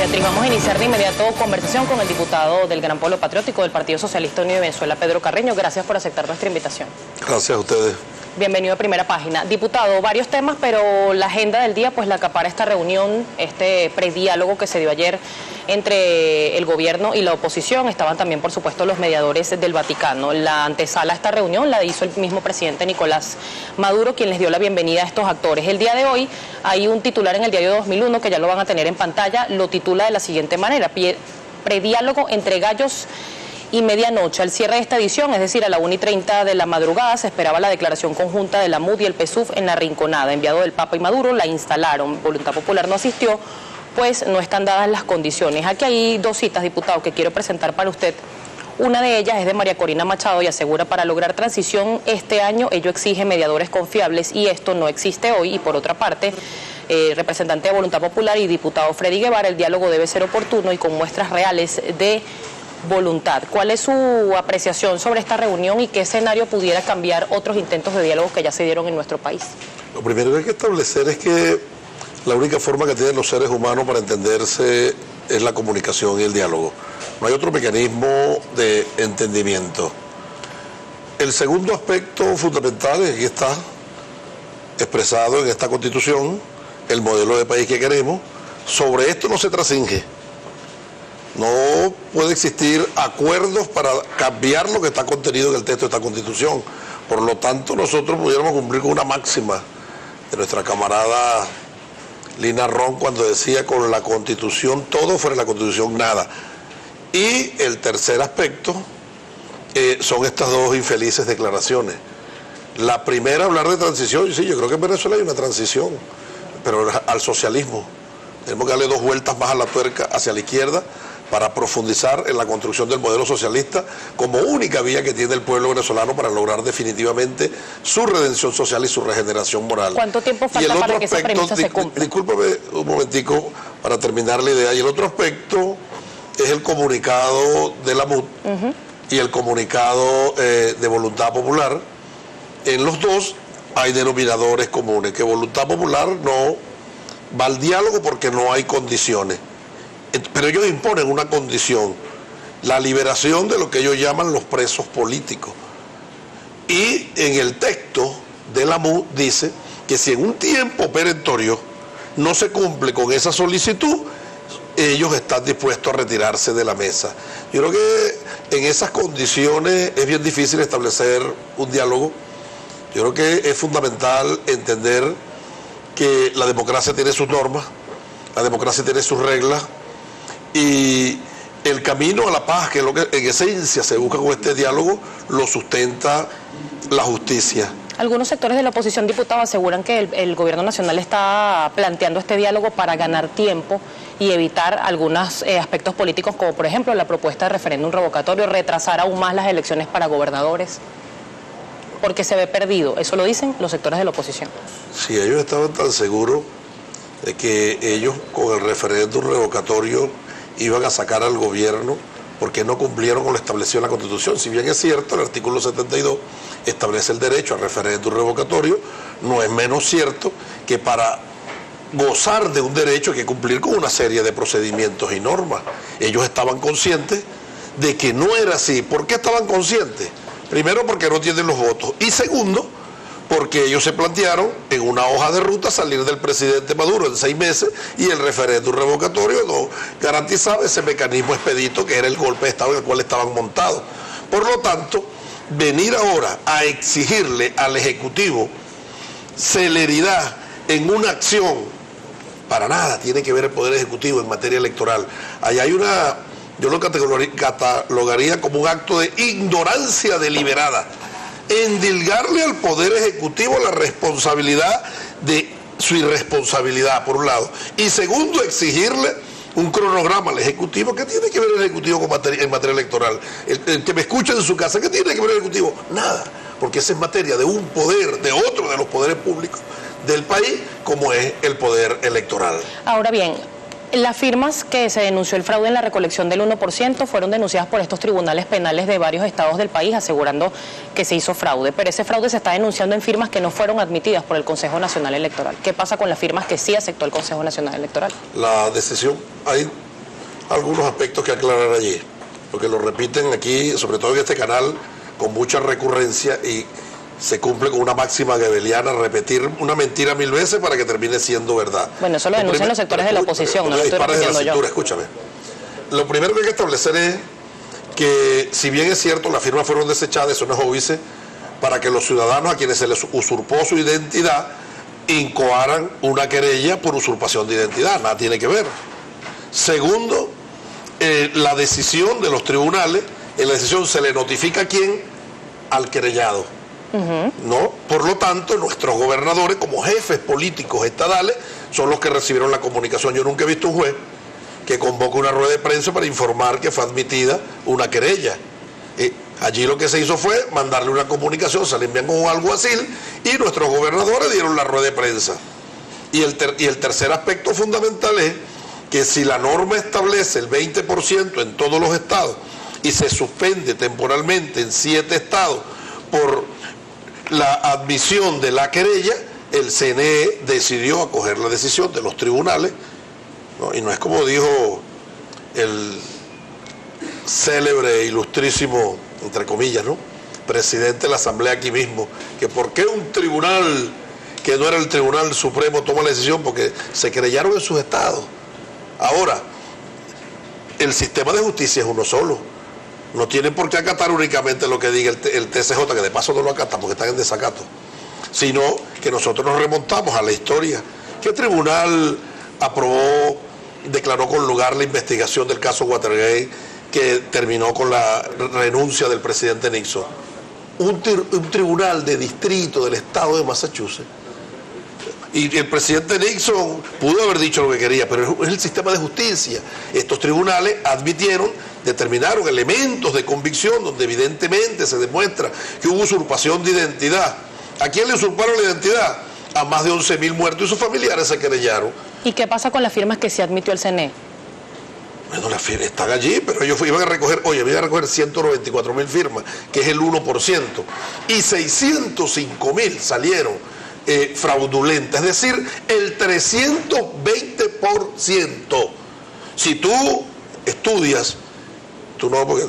Beatriz, vamos a iniciar de inmediato conversación con el diputado del Gran Polo Patriótico del Partido Socialista Unido de Venezuela, Pedro Carreño. Gracias por aceptar nuestra invitación. Gracias a ustedes. Bienvenido a Primera Página. Diputado, varios temas, pero la agenda del día pues la acapara esta reunión, este prediálogo que se dio ayer entre el gobierno y la oposición. Estaban también, por supuesto, los mediadores del Vaticano. La antesala a esta reunión la hizo el mismo presidente Nicolás Maduro, quien les dio la bienvenida a estos actores. El día de hoy hay un titular en el diario 2001 que ya lo van a tener en pantalla, lo titula de la siguiente manera: prediálogo entre gallos y medianoche. Al cierre de esta edición, es decir, a la 1:30 de la madrugada, se esperaba la declaración conjunta de la MUD y el PSUV en la Rinconada. Enviado del Papa y Maduro la instalaron. Voluntad Popular no asistió, pues no están dadas las condiciones. Aquí hay dos citas, diputado, que quiero presentar para usted. Una de ellas es de María Corina Machado y asegura: para lograr transición este año ello exige mediadores confiables y esto no existe hoy. Y por otra parte, representante de Voluntad Popular y diputado Freddy Guevara: el diálogo debe ser oportuno y con muestras reales de voluntad. ¿Cuál es su apreciación sobre esta reunión y qué escenario pudiera cambiar otros intentos de diálogo que ya se dieron en nuestro país? Lo primero que hay que establecer es que la única forma que tienen los seres humanos para entenderse es la comunicación y el diálogo. No hay otro mecanismo de entendimiento. El segundo aspecto fundamental es que está expresado en esta Constitución, el modelo de país que queremos. Sobre esto no se trascinge. No puede existir acuerdos para cambiar lo que está contenido en el texto de esta Constitución. Por lo tanto, nosotros pudiéramos cumplir con una máxima de nuestra camarada Lina Ron cuando decía: con la Constitución todo, fuera de la Constitución nada. Y el tercer aspecto son estas dos infelices declaraciones. La primera, hablar de transición. Sí, yo creo que en Venezuela hay una transición, pero al socialismo. Tenemos que darle dos vueltas más a la tuerca hacia la izquierda para profundizar en la construcción del modelo socialista como única vía que tiene el pueblo venezolano para lograr definitivamente su redención social y su regeneración moral. ¿Cuánto tiempo falta para que esa premisa se cumpla? Discúlpame un momentico para terminar la idea. Y el otro aspecto es el comunicado de la MUD y el comunicado de Voluntad Popular. En los dos hay denominadores comunes, que Voluntad Popular no va al diálogo porque no hay condiciones. Pero ellos imponen una condición: la liberación de lo que ellos llaman los presos políticos. Y en el texto de la MUD dice que si en un tiempo perentorio no se cumple con esa solicitud, ellos están dispuestos a retirarse de la mesa. Yo creo que en esas condiciones es bien difícil establecer un diálogo. Yo creo que es fundamental entender que la democracia tiene sus normas, la democracia tiene sus reglas, y el camino a la paz, que es lo que en esencia se busca con este diálogo, lo sustenta la justicia. Algunos sectores de la oposición, diputado, aseguran que el gobierno nacional está planteando este diálogo para ganar tiempo y evitar algunos aspectos políticos, como por ejemplo la propuesta de referéndum revocatorio, retrasar aún más las elecciones para gobernadores, porque se ve perdido. Eso lo dicen los sectores de la oposición. Si ellos estaban tan seguros de que ellos con el referéndum revocatorio iban a sacar al gobierno porque no cumplieron con lo establecido en la Constitución. Si bien es cierto, el artículo 72 establece el derecho al referéndum revocatorio, no es menos cierto que para gozar de un derecho hay que cumplir con una serie de procedimientos y normas. Ellos estaban conscientes de que no era así. ¿Por qué estaban conscientes? Primero, porque no tienen los votos, y segundo, porque ellos se plantearon en una hoja de ruta salir del presidente Maduro en 6 meses, y el referéndum revocatorio no garantizaba ese mecanismo expedito que era el golpe de Estado en el cual estaban montados. Por lo tanto, venir ahora a exigirle al Ejecutivo celeridad en una acción, para nada tiene que ver el Poder Ejecutivo en materia electoral. Ahí hay una, yo lo catalogaría como un acto de ignorancia deliberada, endilgarle al Poder Ejecutivo la responsabilidad de su irresponsabilidad, por un lado, y segundo, exigirle un cronograma al Ejecutivo. ¿Qué tiene que ver el Ejecutivo en materia electoral? El que me escuche en su casa, ¿qué tiene que ver el Ejecutivo? Nada, porque esa es materia de un poder, de otro de los poderes públicos del país, como es el poder electoral. Ahora bien, las firmas que se denunció el fraude en la recolección del 1% fueron denunciadas por estos tribunales penales de varios estados del país, asegurando que se hizo fraude. Pero ese fraude se está denunciando en firmas que no fueron admitidas por el Consejo Nacional Electoral. ¿Qué pasa con las firmas que sí aceptó el Consejo Nacional Electoral? La decisión, hay algunos aspectos que aclarar allí, porque lo repiten aquí, sobre todo en este canal, con mucha recurrencia y se cumple con una máxima goebbeliana, repetir una mentira 1000 veces para que termine siendo verdad. Bueno, eso lo denuncian los sectores de la oposición, no lo estoy repitiendo yo. Escúchame. Lo primero que hay que establecer es que, si bien es cierto, las firmas fueron desechadas, eso no es óbice, para que los ciudadanos a quienes se les usurpó su identidad incoaran una querella por usurpación de identidad, nada tiene que ver. Segundo, la decisión de los tribunales, en la decisión se le notifica a quién, al querellado. ¿No? Por lo tanto, nuestros gobernadores, como jefes políticos estadales, son los que recibieron la comunicación. Yo nunca he visto un juez que convoque una rueda de prensa para informar que fue admitida una querella. Allí lo que se hizo fue mandarle una comunicación, se le envían con un alguacil y nuestros gobernadores dieron la rueda de prensa. Y el tercer aspecto fundamental es que si la norma establece el 20% en todos los estados y se suspende temporalmente en 7 estados por la admisión de la querella, el CNE decidió acoger la decisión de los tribunales, ¿no? Y no es como dijo el célebre e ilustrísimo, entre comillas, ¿no?, presidente de la Asamblea aquí mismo, que por qué un tribunal que no era el Tribunal Supremo toma la decisión, porque se querellaron en sus estados. Ahora, el sistema de justicia es uno solo. No tienen por qué acatar únicamente lo que diga el TCJ, que de paso no lo acatan porque están en desacato, sino que nosotros nos remontamos a la historia. ¿Qué tribunal aprobó, declaró con lugar la investigación del caso Watergate que terminó con la renuncia del presidente Nixon? Un tribunal de distrito del estado de Massachusetts. Y el presidente Nixon pudo haber dicho lo que quería, pero es el sistema de justicia. Estos tribunales admitieron, determinaron elementos de convicción donde evidentemente se demuestra que hubo usurpación de identidad. ¿A quién le usurparon la identidad? A más de 11.000 muertos y sus familiares se querellaron. ¿Y qué pasa con las firmas que se admitió el CNE? Bueno, las firmas están allí, pero ellos iban a recoger 194.000 firmas, que es el 1%, y 605.000 salieron fraudulentas, es decir, el 320%. Si tú estudias, tú no, porque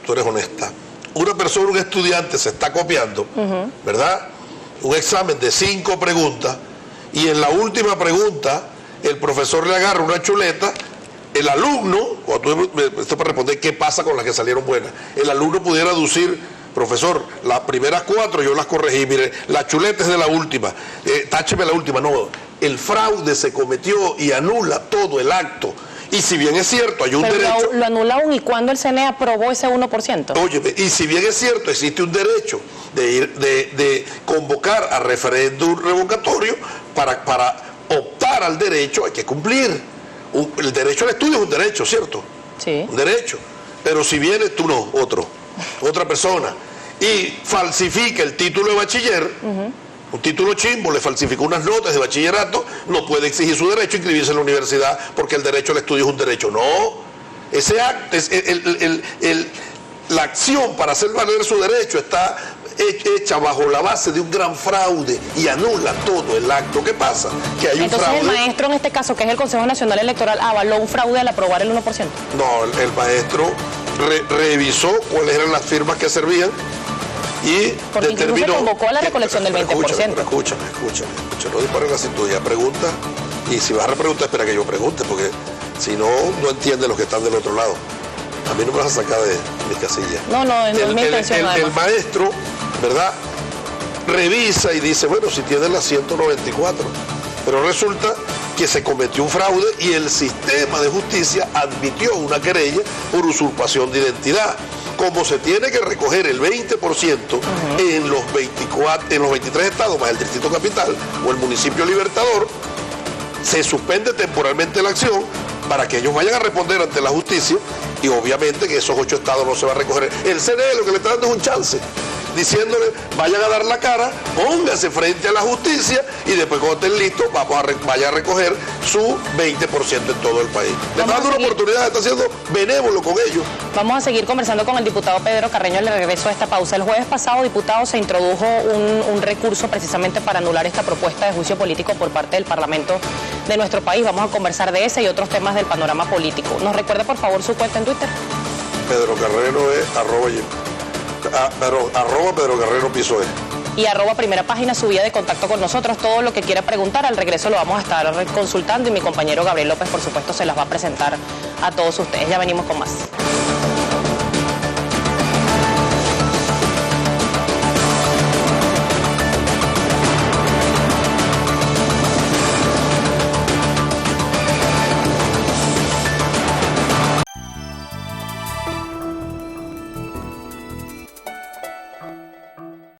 tú eres honesta, una persona, un estudiante se está copiando, ¿verdad?, un examen de 5 preguntas, y en la última pregunta el profesor le agarra una chuleta, el alumno, esto para responder qué pasa con las que salieron buenas, el alumno pudiera aducir: profesor, las primeras 4 yo las corregí, mire, la chuleta es de la última, tácheme la última. No, el fraude se cometió y anula todo el acto. Y si bien es cierto, hay un derecho... ¿Lo anula aún y cuándo el CNE aprobó ese 1%? Óyeme, y si bien es cierto, existe un derecho de convocar a referéndum revocatorio para optar al derecho, hay que cumplir. El derecho al estudio es un derecho, ¿cierto? Sí. Un derecho. Pero si viene tú no, otra persona, y falsifica el título de bachiller, un título chimbo, le falsificó unas notas de bachillerato, no puede exigir su derecho a inscribirse en la universidad porque el derecho al estudio es un derecho. No, ese acto, la acción para hacer valer su derecho está hecha bajo la base de un gran fraude y anula todo el acto. ¿Qué pasa? Que hay Entonces, un fraude. El maestro, en este caso, que es el Consejo Nacional Electoral, avaló un fraude al aprobar el 1%. No, el maestro revisó cuáles eran las firmas que servían y porque determinó... convocó a la recolección del 20%. Escúchame, no dispares la cintura, pregunta, y si vas a preguntar, espera que yo pregunte, porque si no, no entienden los que están del otro lado. A mí no me vas a sacar de mi casilla. No es mi intención. El maestro, ¿verdad?, revisa y dice, bueno, si tiene las 194, pero resulta que se cometió un fraude y el sistema de justicia admitió una querella por usurpación de identidad. Como se tiene que recoger el 20% en los 23 estados más el Distrito Capital o el municipio Libertador, se suspende temporalmente la acción para que ellos vayan a responder ante la justicia, y obviamente que esos 8 estados no se va a recoger. El CNE lo que le está dando es un chance. diciéndole, vayan a dar la cara, pónganse frente a la justicia y después cuando estén listos, vaya a recoger su 20% en todo el país. Le está dando una oportunidad, está siendo benévolo con ellos. Vamos a seguir conversando con el diputado Pedro Carreño al regreso de esta pausa. El jueves pasado, diputado, se introdujo un recurso precisamente para anular esta propuesta de juicio político por parte del Parlamento de nuestro país. Vamos a conversar de ese y otros temas del panorama político. ¿Nos recuerda, por favor, su cuenta en Twitter? Pedro Carrero es arroba Pedro Carrero piso es. Y arroba Primera Página, su vía de contacto con nosotros. Todo lo que quiera preguntar, al regreso lo vamos a estar consultando y mi compañero Gabriel López, por supuesto, se las va a presentar a todos ustedes. Ya venimos con más.